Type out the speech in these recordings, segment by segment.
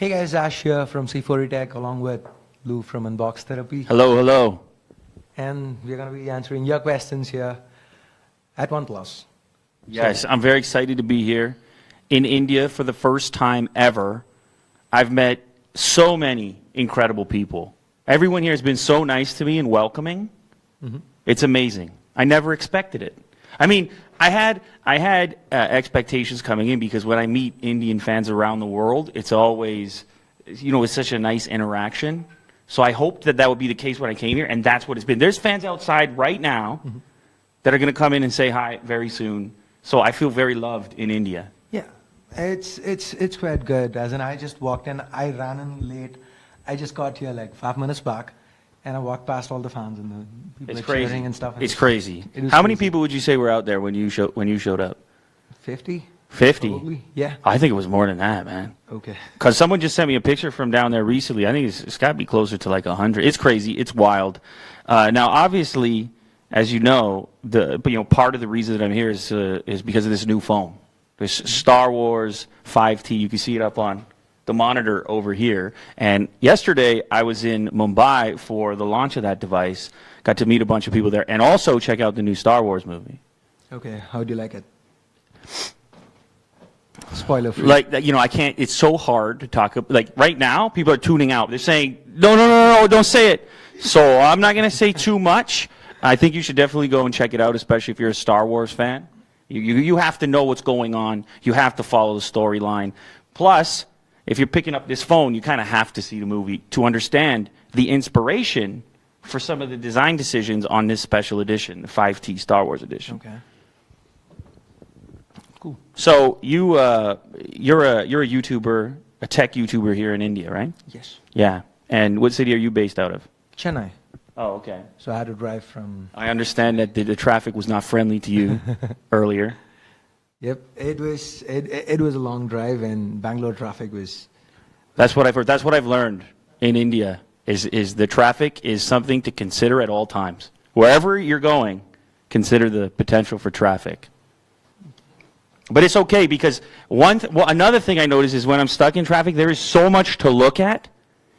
Hey guys, Ash here from C4ETech along with Lou from Unbox Therapy. Hello, hello. And we're going to be answering your questions here at OnePlus. Yes, I'm very excited to be here in India for the first time ever. I've met so many incredible people. Everyone here has been so nice to me and welcoming. It's amazing. I never expected it. I mean, I had expectations coming in because when I meet Indian fans around the world, it's always, it's such a nice interaction. So I hoped that that would be the case when I came here, and that's what it's been. There's fans outside right now that are going to come in and say hi very soon. So I feel very loved in India. Yeah, it's quite good. As in, I just walked in, I ran in late. I just got here like 5 minutes back, and I walked past all the fans and the people It's cheering crazy. and stuff. It's crazy. How many people would you say were out there when you showed up? 50? 50? Probably, yeah. I think it was more than that, man. Okay. Because someone just sent me a picture from down there recently. I think it's got to be closer to like 100. It's crazy. It's wild. Now, obviously, as you know, part of the reason that I'm here is because of this new phone. This Star Wars 5T. You can see it up on the monitor over here. And yesterday, I was in Mumbai for the launch of that device. Got to meet a bunch of people there, and also check out the new Star Wars movie. Okay, how do you like it? Spoiler free. Like, I can't, it's so hard to talk, like, right now, people are tuning out. They're saying, no, don't say it. So I'm not going to say too much. I think you should definitely go and check it out, especially if you're a Star Wars fan. You have to know what's going on. You have to follow the storyline. Plus, if you're picking up this phone, you kind of have to see the movie to understand the inspiration for some of the design decisions on this special edition, the 5T Star Wars edition. Okay. Cool. So you're a YouTuber, a tech YouTuber here in India, right? Yes. Yeah. And what city are you based out of? Chennai. Oh, okay. So I had to drive from... I understand that the traffic was not friendly to you earlier. Yep, it was a long drive, and Bangalore traffic was... That's what I've heard. That's what I've learned in India, is the traffic is something to consider at all times. Wherever you're going, consider the potential for traffic. But it's okay because another thing I notice is when I'm stuck in traffic, there is so much to look at.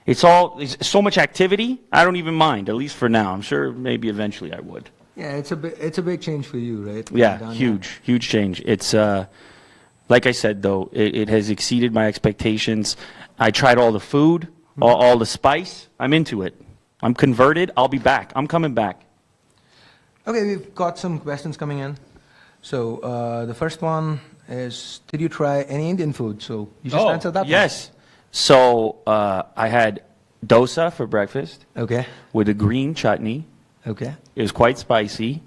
It's so much activity. I don't even mind, at least for now. I'm sure maybe eventually I would. Yeah, it's a big change for you, right? Yeah, huge change. It's like I said though, it has exceeded my expectations. I tried all the food, all the spice. I'm into it. I'm converted. I'll be back. I'm coming back. Okay, we've got some questions coming in. So the first one is, did you try any Indian food? So you just answered that one. Yes. So I had dosa for breakfast. Okay. With a green chutney. Okay. It was quite spicy,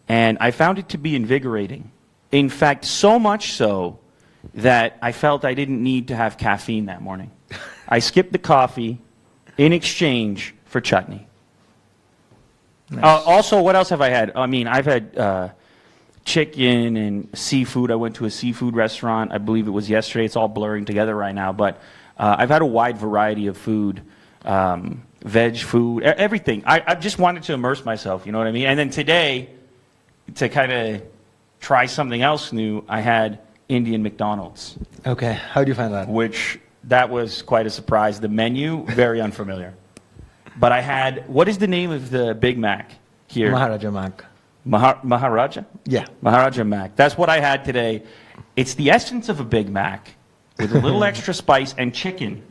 and I found it to be invigorating. In fact, so much so that I felt I didn't need to have caffeine that morning. I skipped the coffee in exchange for chutney. Nice. Also, what else have I had? I mean, I've had chicken and seafood. I went to a seafood restaurant. I believe it was yesterday. It's all blurring together right now, but I've had a wide variety of food. Veg food, everything. I just wanted to immerse myself, you know what I mean? And then today, to kind of try something else new, I had Indian McDonald's. Okay, how do you find that? That was quite a surprise. The menu, very unfamiliar. But I had, what is the name of the Big Mac here? Maharaja Mac. Maharaja? Yeah. Maharaja Mac. That's what I had today. It's the essence of a Big Mac with a little extra spice and chicken.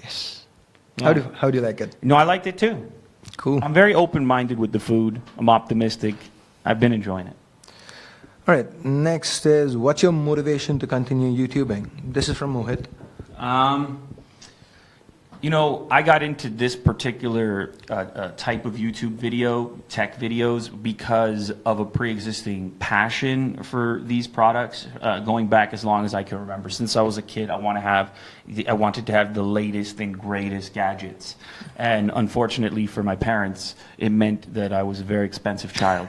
Yes. Yeah. How do you like it? No, I liked it too. Cool. I'm very open-minded with the food. I'm optimistic. I've been enjoying it. All right. Next is, what's your motivation to continue YouTubing? This is from Mohit. I got into this particular type of YouTube video, tech videos, because of a pre-existing passion for these products, going back as long as I can remember. Since I was a kid, I wanted to have the latest and greatest gadgets. And unfortunately for my parents, it meant that I was a very expensive child.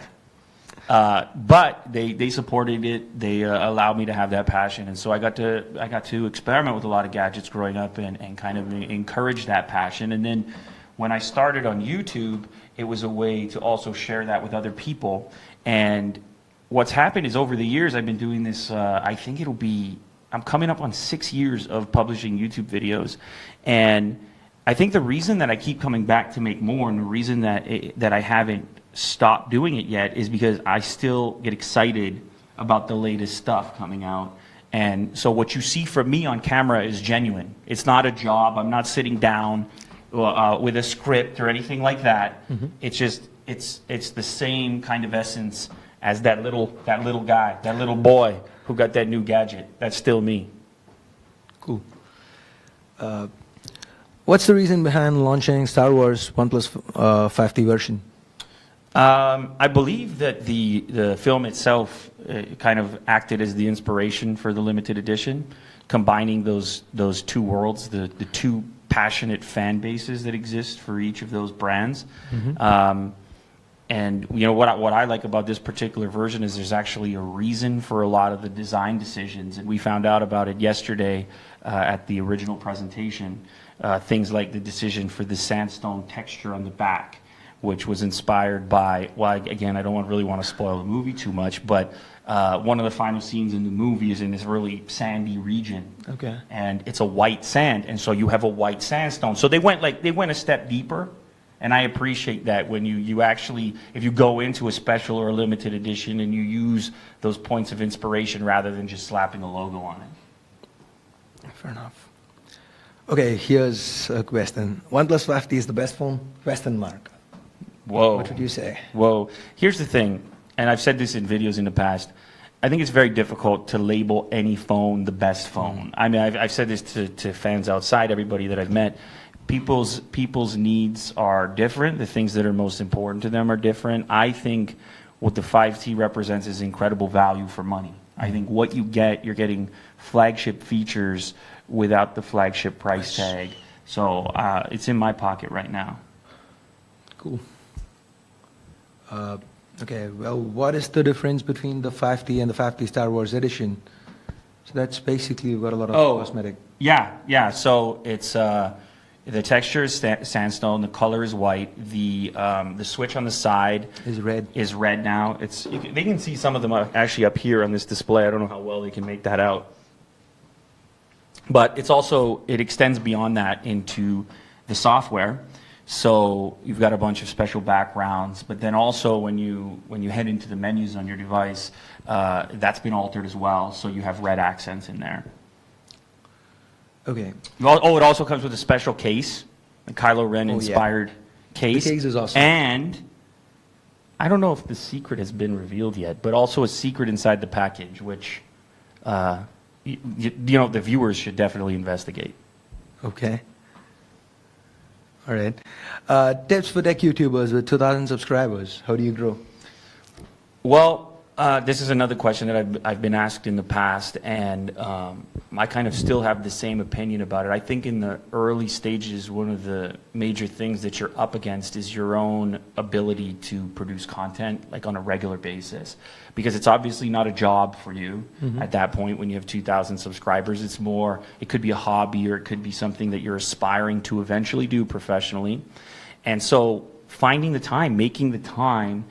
But they supported it. They allowed me to have that passion, and so I got to experiment with a lot of gadgets growing up and kind of encourage that passion. And then when I started on YouTube, it was a way to also share that with other people. And what's happened is over the years I've been doing this. I think it'll be I'm coming up on 6 years of publishing YouTube videos, and I think the reason that I keep coming back to make more, and the reason that I haven't stopped doing it yet, is because I still get excited about the latest stuff coming out. And so what you see from me on camera is genuine. It's not a job. I'm not sitting down with a script or anything like that. Mm-hmm. It's just it's the same kind of essence as that little guy, that little boy who got that new gadget. That's still me. Cool. What's the reason behind launching Star Wars OnePlus 5T version? I believe that the film itself kind of acted as the inspiration for the limited edition, combining those two worlds, the two passionate fan bases that exist for each of those brands. Mm-hmm. And you know what I like about this particular version is there's actually a reason for a lot of the design decisions, and we found out about it yesterday at the original presentation. Things like the decision for the sandstone texture on the back, which was inspired by, well, again, I don't really want to spoil the movie too much, but one of the final scenes in the movie is in this really sandy region. Okay. And it's a white sand, and so you have a white sandstone. So they went a step deeper, and I appreciate that when you actually, if you go into a special or a limited edition and you use those points of inspiration rather than just slapping a logo on it. Fair enough. Okay, here's a question. OnePlus 5T is the best phone? Question mark. Whoa. What would you say? Whoa. Here's the thing, and I've said this in videos in the past. I think it's very difficult to label any phone the best phone. I mean, I've said this to fans outside, everybody that I've met. People's needs are different. The things that are most important to them are different. I think what the 5T represents is incredible value for money. I think what you get, you're getting flagship features without the flagship price tag. So it's in my pocket right now. Cool. Okay, well, what is the difference between the 5T and the 5T Star Wars Edition? So that's basically, you've got a lot of cosmetic. Yeah. So it's the texture is sandstone. The color is white. The switch on the side is red. Is red now. They can see some of them actually up here on this display. I don't know how well they can make that out. But it extends beyond that into the software. So you've got a bunch of special backgrounds, but then also when you head into the menus on your device, that's been altered as well. So you have red accents in there. Okay. Oh, it also comes with a special case, a Kylo Ren inspired case. The case is awesome. And I don't know if the secret has been revealed yet, but also a secret inside the package, which the viewers should definitely investigate. Okay. All right. Tips for tech YouTubers with 2,000 subscribers. How do you grow? Well, this is another question that I've been asked in the past, and I kind of still have the same opinion about it. I think in the early stages, one of the major things that you're up against is your own ability to produce content like on a regular basis, because it's obviously not a job for you at that point when you have 2,000 subscribers. It's more, it could be a hobby or it could be something that you're aspiring to eventually do professionally. And so finding the time, making the time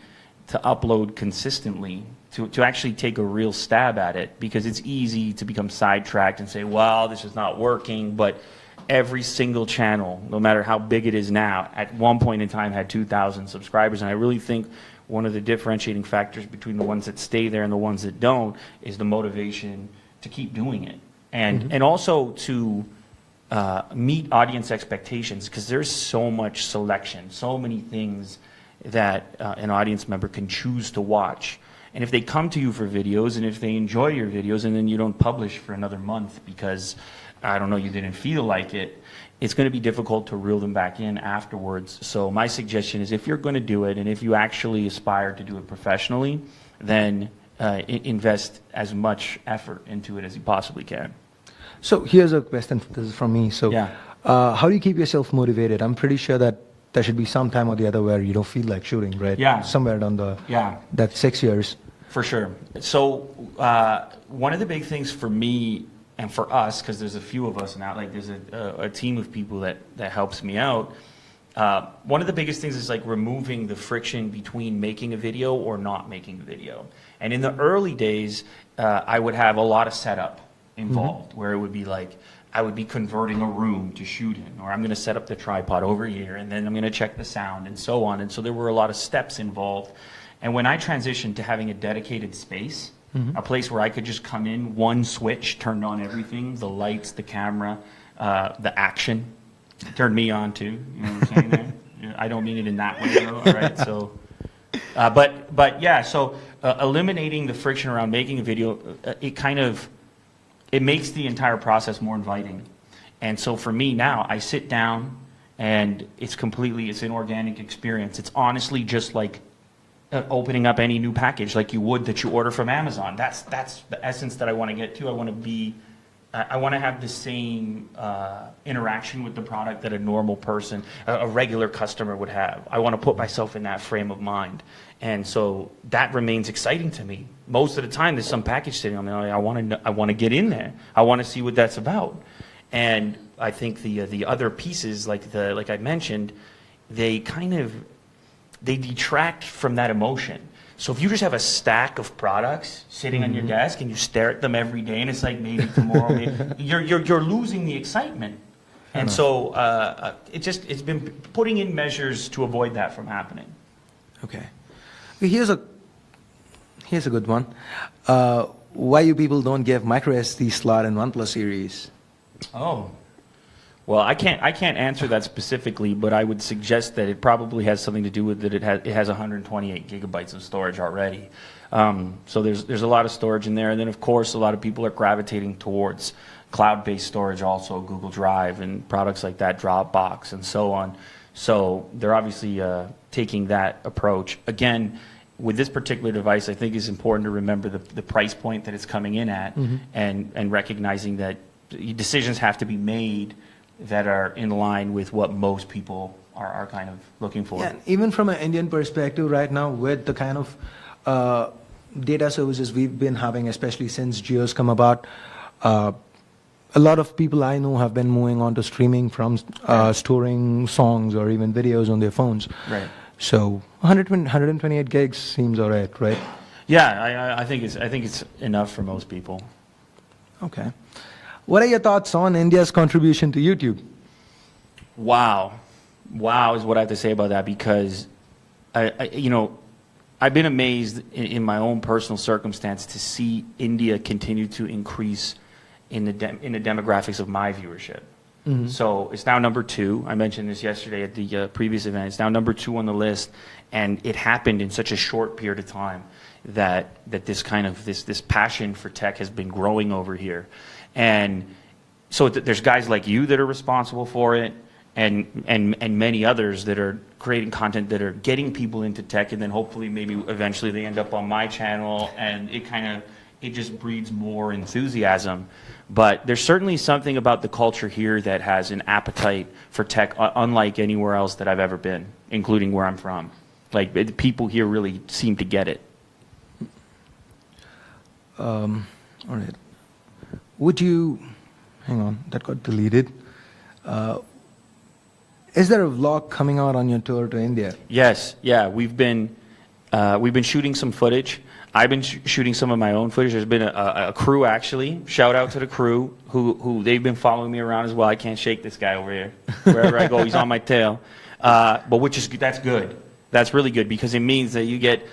to upload consistently, to actually take a real stab at it, because it's easy to become sidetracked and say, well, this is not working, but every single channel, no matter how big it is now, at one point in time had 2,000 subscribers, and I really think one of the differentiating factors between the ones that stay there and the ones that don't is the motivation to keep doing it, and also to meet audience expectations, because there's so much selection, so many things that an audience member can choose to watch. And if they come to you for videos, and if they enjoy your videos, and then you don't publish for another month because, I don't know, you didn't feel like it, it's going to be difficult to reel them back in afterwards. So my suggestion is, if you're going to do it, and if you actually aspire to do it professionally, then invest as much effort into it as you possibly can. So here's a question. This is from me. So how do you keep yourself motivated? I'm pretty sure that there should be some time or the other where you don't feel like shooting, right? Yeah. Somewhere down that 6 years. For sure. So one of the big things for me and for us, because there's a few of us now, like there's a team of people that helps me out. One of the biggest things is like removing the friction between making a video or not making a video. And in the early days, I would have a lot of setup. involved, where it would be like, I would be converting a room to shoot in, or I'm going to set up the tripod over here, and then I'm going to check the sound, and so on. And so there were a lot of steps involved. And when I transitioned to having a dedicated space, a place where I could just come in, one switch, turned on everything, the lights, the camera, the action, turned me on too, you know what I'm saying there? I don't mean it in that way, though, all right? So, but yeah, so eliminating the friction around making a video, it makes the entire process more inviting. And so for me now, I sit down and it's an organic experience. It's honestly just like opening up any new package like you would that you order from Amazon. That's the essence that I want to get to. I want to have the same interaction with the product that a normal person, a regular customer would have. I want to put myself in that frame of mind. And so that remains exciting to me. Most of the time there's some package sitting on me. I want to get in there. I want to see what that's about. And I think the other pieces, like I mentioned, they detract from that emotion. So if you just have a stack of products sitting on your desk and you stare at them every day and it's like maybe tomorrow, you're losing the excitement. And so it's been putting in measures to avoid that from happening. Okay. Here's a good one. Why you people don't give micro SD slot in OnePlus series? Oh. Well, I can't answer that specifically, but I would suggest that it probably has something to do with that it has 128 gigabytes of storage already. So there's a lot of storage in there, and then of course a lot of people are gravitating towards cloud-based storage, also Google Drive and products like that, Dropbox and so on. So they're obviously taking that approach. Again, with this particular device, I think it's important to remember the price point that it's coming in at, and recognizing that decisions have to be made that are in line with what most people are kind of looking for. Yeah, even from an Indian perspective right now, with the kind of data services we've been having, especially since Jio's come about, a lot of people I know have been moving on to streaming from storing songs or even videos on their phones. Right. So 128 gigs seems all right, right? Yeah, I think it's enough for most people. Okay. What are your thoughts on India's contribution to YouTube? Wow is what I have to say about that, because I've been amazed in my own personal circumstance to see India continue to increase in the demographics of my viewership. So it's now number 2. I mentioned this yesterday at the previous event. It's now number 2 on the list, and it happened in such a short period of time that this passion for tech has been growing over here. And so there's guys like you that are responsible for it, and many others that are creating content that are getting people into tech, and then hopefully maybe eventually they end up on my channel, and it just breeds more enthusiasm. But there's certainly something about the culture here that has an appetite for tech unlike anywhere else that I've ever been, including where I'm from. Like, people here really seem to get it. All right. Hang on, that got deleted. Is there a vlog coming out on your tour to India? Yes, yeah, we've been shooting some footage. I've been shooting some of my own footage. There's been a crew, actually. Shout out to the crew who they've been following me around as well. I can't shake this guy over here. Wherever I go, he's on my tail. But that's good. That's really good, because it means that you get,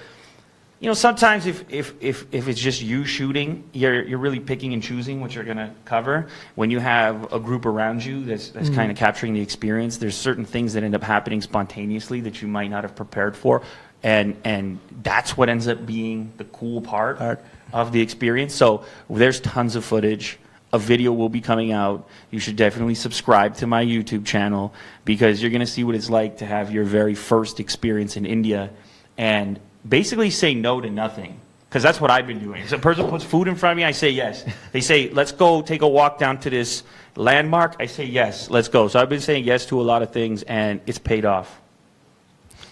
sometimes if it's just you shooting, you're really picking and choosing what you're going to cover. When you have a group around you that's kind of capturing the experience, there's certain things that end up happening spontaneously that you might not have prepared for. And that's what ends up being the cool part of the experience. So there's tons of footage. A video will be coming out. You should definitely subscribe to my YouTube channel, because you're going to see what it's like to have your very first experience in India and basically say no to nothing. Because that's what I've been doing. If a person puts food in front of me, I say yes. They say, let's go take a walk down to this landmark. I say yes, let's go. So I've been saying yes to a lot of things, and it's paid off.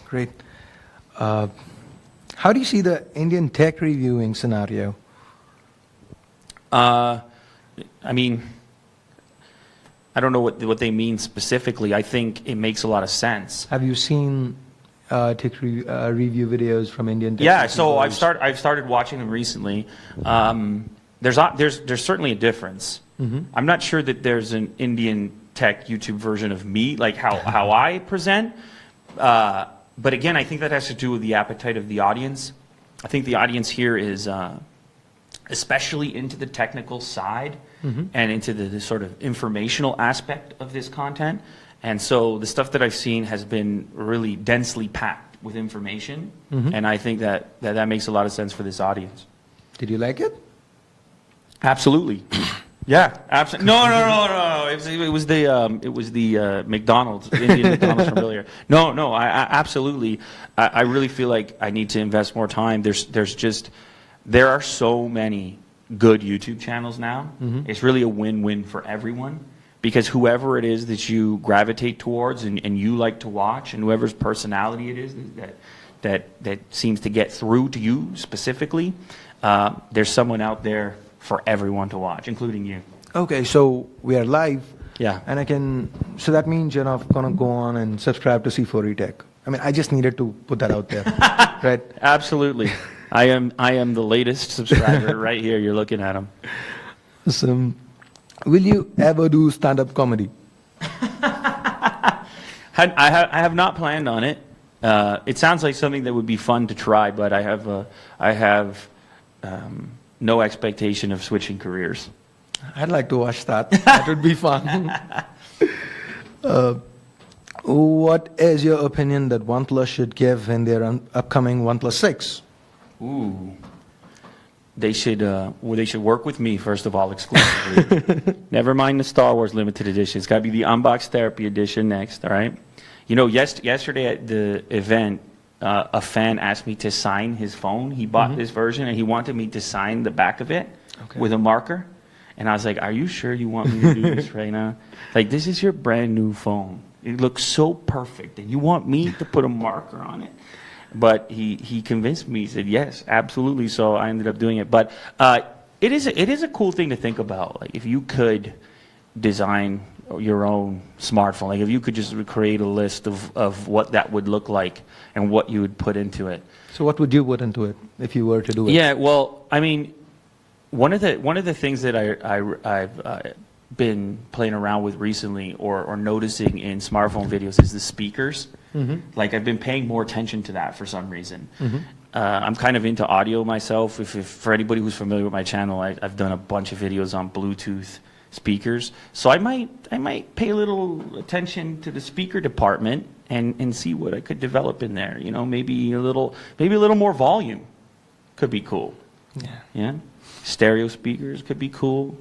Great. How do you see the Indian tech reviewing scenario? I mean, I don't know what they mean specifically. I think it makes a lot of sense. Have you seen tech review videos from Indian tech Yeah, reviewers? so I've started watching them recently. there's certainly a difference. Mm-hmm. I'm not sure that there's an Indian tech YouTube version of me, like how I present. But again, I think that has to do with the appetite of the audience. I think the audience here is especially into the technical side and into the sort of informational aspect of this content. And so the stuff that I've seen has been really densely packed with information. And I think that makes a lot of sense for this audience. Did you like it? Absolutely. Yeah, absolutely. No. It was the McDonald's, Indian McDonald's from earlier. No. I absolutely. I really feel like I need to invest more time. There are so many good YouTube channels now. It's really a win-win for everyone, because whoever it is that you gravitate towards and you like to watch, and whoever's personality it is that seems to get through to you specifically, there's someone out there for everyone to watch, including you. Okay, so we are live. Yeah. And so that means you're not going to go on and subscribe to C4ETech. I mean, I just needed to put that out there, right? Absolutely. I am the latest subscriber right here. You're looking at him. So, will you ever do stand-up comedy? I have not planned on it. It sounds like something that would be fun to try, but I have no expectation of switching careers. I'd like to watch that. That would be fun. What is your opinion that OnePlus should give in their upcoming OnePlus 6? Ooh. They should work with me, first of all, exclusively. Never mind the Star Wars limited edition. It's got to be the Unbox Therapy edition next, all right? You know, yesterday at the event, a fan asked me to sign his phone. He bought this version, and he wanted me to sign the back of it with a marker. And I was like, are you sure you want me to do this right now? Like, this is your brand new phone. It looks so perfect, and you want me to put a marker on it? But he convinced me. He said, yes, absolutely. So I ended up doing it. But it is a cool thing to think about. Like, if you could design your own smartphone, like if you could just create a list of what that would look like and what you would put into it. So what would you put into it if you were to do it? Yeah, well, I mean, one of the things that I've been playing around with recently or noticing in smartphone videos is the speakers. Like, I've been paying more attention to that for some reason. I'm kind of into audio myself. If for anybody who's familiar with my channel, I've done a bunch of videos on Bluetooth speakers. So I might pay a little attention to the speaker department and see what I could develop in there. You know, maybe a little more volume could be cool. Yeah. Stereo speakers could be cool.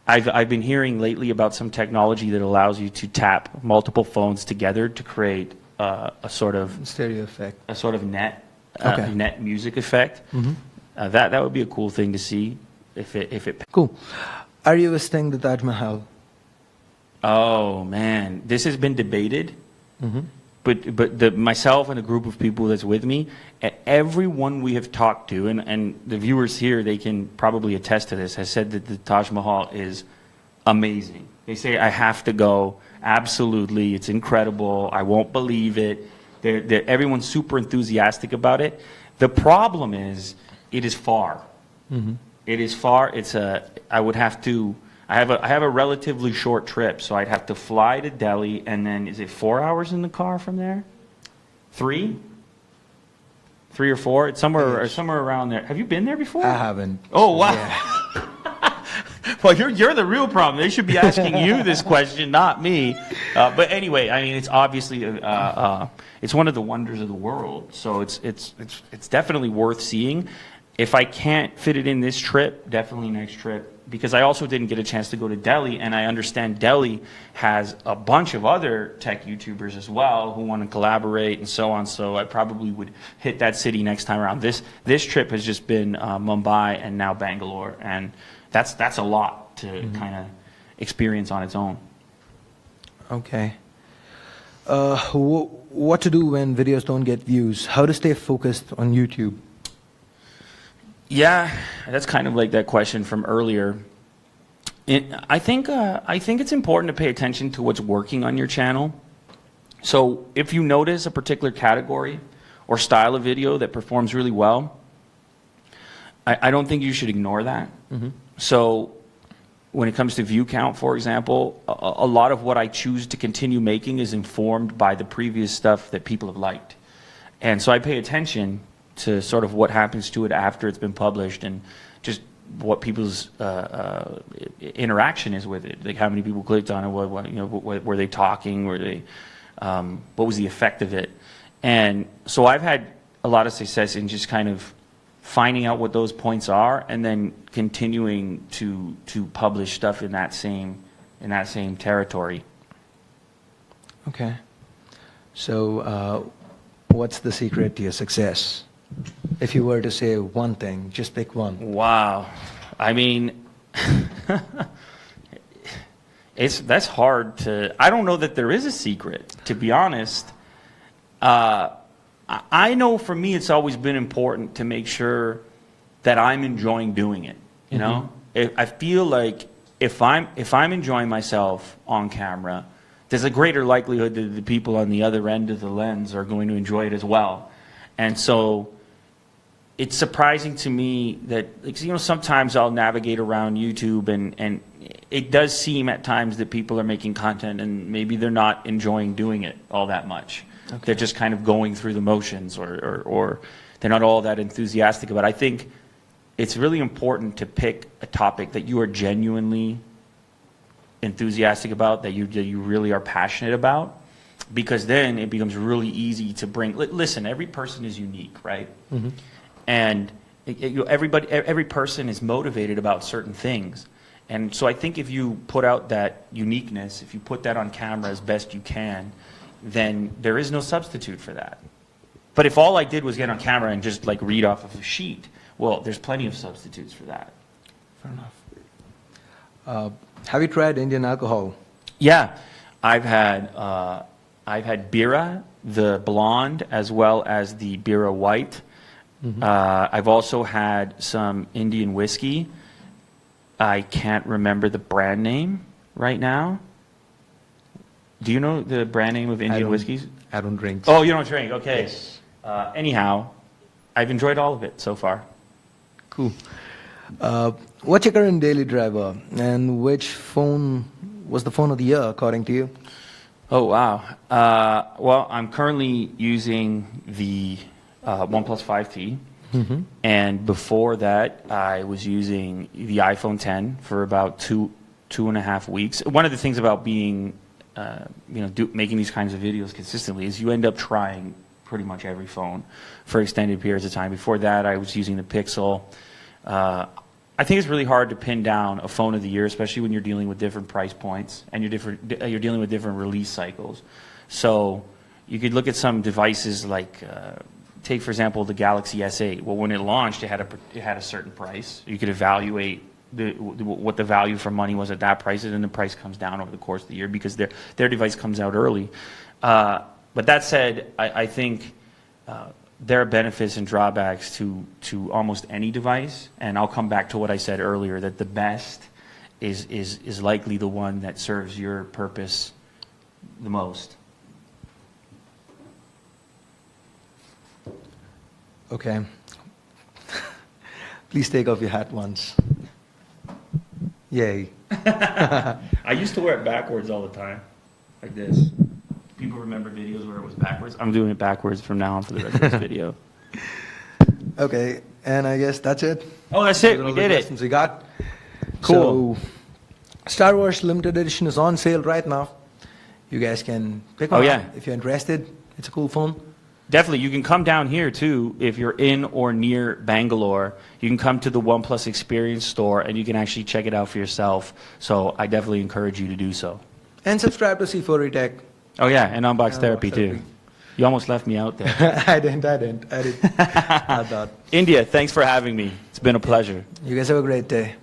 I've been hearing lately about some technology that allows you to tap multiple phones together to create a sort of stereo effect, a sort of net music effect. That would be a cool thing to see if it. Cool. Are you visiting the Taj Mahal? Oh man, this has been debated. But myself and a group of people that's with me, everyone we have talked to, and the viewers here, they can probably attest to this, has said that the Taj Mahal is amazing. They say, I have to go. Absolutely. It's incredible. I won't believe it. Everyone's super enthusiastic about it. The problem is, it is far. It is far. I have a relatively short trip, so I'd have to fly to Delhi, and then is it 4 hours in the car from there? 3 or 4? It's somewhere around there. Have you been there before? I haven't. Oh wow! Yeah. Well, you're the real problem. They should be asking you this question, not me. But anyway, I mean, it's obviously it's one of the wonders of the world. So it's definitely worth seeing. If I can't fit it in this trip, definitely next trip. Because I also didn't get a chance to go to Delhi, and I understand Delhi has a bunch of other tech YouTubers as well who want to collaborate and so on. So I probably would hit that city next time around. This trip has just been Mumbai and now Bangalore, and that's a lot to kind of experience on its own. Okay. What to do when videos don't get views? How to stay focused on YouTube? Yeah, that's kind of like that question from earlier. I think it's important to pay attention to what's working on your channel. So if you notice a particular category or style of video that performs really well, I don't think you should ignore that. So when it comes to view count, for example, a lot of what I choose to continue making is informed by the previous stuff that people have liked. And so I pay attention to sort of what happens to it after it's been published and just what people's interaction is with it. Like how many people clicked on it, what were they talking, were they, what was the effect of it? And so I've had a lot of success in just kind of finding out what those points are and then continuing to publish stuff in that same territory. Okay. So what's the secret to your success? If you were to say one thing, just pick one. Wow. I mean, that's hard to, I don't know that there is a secret, to be honest. I know for me it's always been important to make sure that I'm enjoying doing it, you know? I feel like if I'm enjoying myself on camera, there's a greater likelihood that the people on the other end of the lens are going to enjoy it as well. And so it's surprising to me that, like, you know, sometimes I'll navigate around YouTube and it does seem at times that people are making content and maybe they're not enjoying doing it all that much. Okay. They're just kind of going through the motions or they're not all that enthusiastic about it. I think it's really important to pick a topic that you are genuinely enthusiastic about, that you really are passionate about, because then it becomes really easy to bring. Listen, every person is unique, right? And every person is motivated about certain things. And so I think if you put out that uniqueness, if you put that on camera as best you can, then there is no substitute for that. But if all I did was get on camera and just like read off of a sheet, well, there's plenty of substitutes for that. Fair enough. Have you tried Indian alcohol? Yeah, I've had Bira, the blonde, as well as the Bira white. I've also had some Indian whiskey. I can't remember the brand name right now. Do you know the brand name of Indian whiskeys? I don't drink. Oh, you don't drink, okay. Yes. Anyhow, I've enjoyed all of it so far. Cool. What's your current daily driver, and which phone was the phone of the year according to you? Oh, wow. Well, I'm currently using the OnePlus 5T. And before that, I was using the iPhone 10 for about two and a half weeks. One of the things about being, making these kinds of videos consistently is you end up trying pretty much every phone for extended periods of time. Before that, I was using the Pixel. I think it's really hard to pin down a phone of the year, especially when you're dealing with different price points and you're dealing with different release cycles. So you could look at some devices like, take for example the Galaxy S8. Well, when it launched, it had a certain price. You could evaluate what the value for money was at that price, and then the price comes down over the course of the year because their device comes out early. But that said, I think there are benefits and drawbacks to almost any device, and I'll come back to what I said earlier, that the best is likely the one that serves your purpose the most. Okay. Please take off your hat once. Yay. I used to wear it backwards all the time, like this. People remember videos where it was backwards. I'm doing it backwards from now on for the rest of this video. Okay, and I guess that's it. Oh, that's it. We did it. We got. Cool. So, Star Wars Limited Edition is on sale right now. You guys can pick one up if you're interested. It's a cool phone. Definitely. You can come down here, too, if you're in or near Bangalore. You can come to the OnePlus Experience store, and you can actually check it out for yourself. So I definitely encourage you to do so. And subscribe to C4ETech. Oh, yeah, and Unbox Therapy, too. You almost left me out there. I didn't. I thought. India, thanks for having me. It's been a pleasure. You guys have a great day.